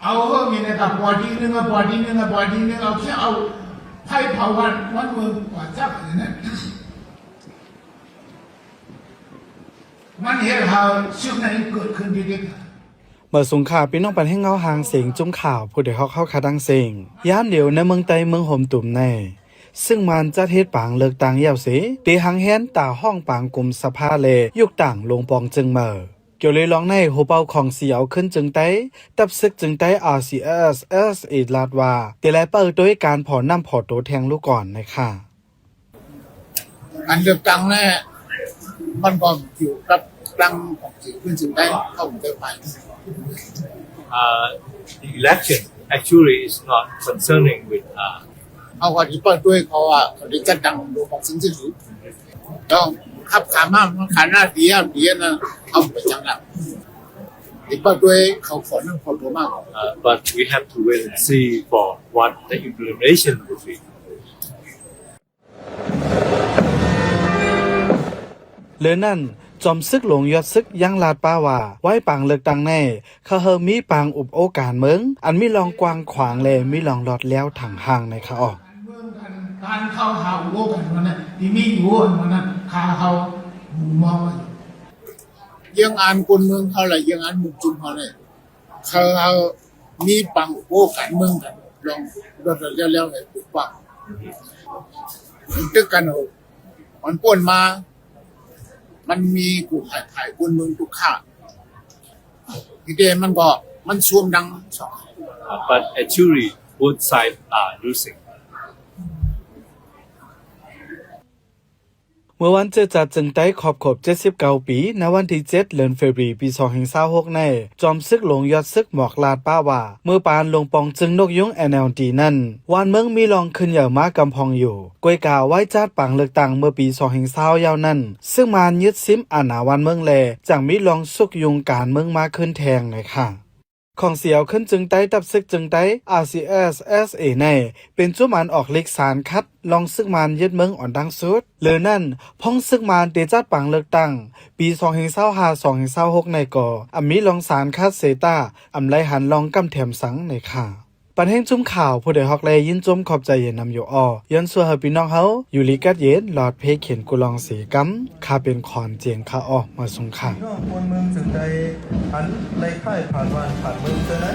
เอามีในกับปอดีนึงกับปอดีนึงกับปอดีนึงเอาแค่เอาไพ่เผาวันเมืองกว่าจักอย่างนั้นมันเหตุเขาชื่อไหนเกิดขึ้นดีๆเมื่อสงขลาพี่น้องปันให้เงาหางเสียงจุ้งข่าวผู้ใดเข้าคาดังเสียงย่านเดียวในเมืองไต้เมืองโฮมตุ่มแน่ซึ่งมันจะเทศปางเลิกต่างเย่าสิตีหังแฮนตาห้องปางกลุ่มสภาเลยุกต่างลงปองจึงเมื่อเกี่ยวเลยร้องในหัวเป่าของเสียวขึ้นจึงไต้ตับซึกจึงไต้ RCS อีลาดว่าตีแลเปิดโดยการผอน้ำผอโตแทงลูกก่อนนะคะอันเลือกตั้งแน่มันก็อยู่กับตั้งของสิขึ้นจึงได้เข้าถึงได้ไป The election actually is not concerning with เอาว่าที่เปิดด้วยเขาเขาได้จัดตั้งดูของสิ่งที่สุดต้องขับขามามันขาหน้าดีนะเอาไปจังหลังที่เปิดด้วยเขาขอนั่งขอตัวมาก but we have to wait and see for what the implementation will be. เลือนั่นจอมซึกหลงยอดซึกยังลาดป้าว่าไว้ปางเลือกตั้งแน่เขาเฮมีปางอุบโอกาสเมืองอันมีลองกวางขวางเลยมีลองหลอดแล้วถังห่างในค่ะออกการเข้าหาโลกันมันน่ะที่มีอยู่มันน่ะคาเขามองยังอ่านคนเมืองเขาเลยยังอ่านมุกจุ่มเขาเลยเขามีปังโอกันเมืองกันลองแล้วเลยปุ๊บปังตึกกันโอมันป่นมามันมีกูถ่ายคนเมืองทุกข้าทีเดียมันก็มันช่วมดังสองBut actually both sides are losing. เมื่อวันเจจัดจึงได้ขอบ79 ปีในวันที่7เดือนเฟบรีปี2026ในจอมซึกหลงยอดซึกหมอกลาดป้าว่าเมื่อปานลงปองจึงนกยุง NLD นั่นวานเมืองมีลองขึ้นอย่างมากำพองอยู่กวยกาวไว้จัดปังเลือกตั้งเมื่อปี2020ยาวนั้นซึ่งมานยึดซิมอาณาวันเมืองแลจังมีลองสุกยุงการเมืองมาขึ้นแทงหน่อยค่ะของเสียวขึ้นจึงไต้ตับซึกจึงไต้ RCS SA ในเป็นจุมันออกเลขสารคัดลองซึกมันยึดเมืองอ่อนดังสุดหรือนั่นพ้องซึกมันเตจัดปังเลือกตั้งปี2025-2026ในก่อมีลองสารคัดเซตาไลหันลองกำแถมสังในค่ะปันแห่งจุ่มข่าวผู้ใดฮอกเลยยินจมขอบใจเย็นนำอยู่ย้อนสัวเฮาพี่น้องเฮาอยู่ลีกัดเย็นหลอดเพเขียนกุลองสีกำข้าเป็นขอนเจียงข้ามาสงค่ะคนเมืองถึงใดอันไล่ค่ายผ่านวันผ่านเมืองเจอนะ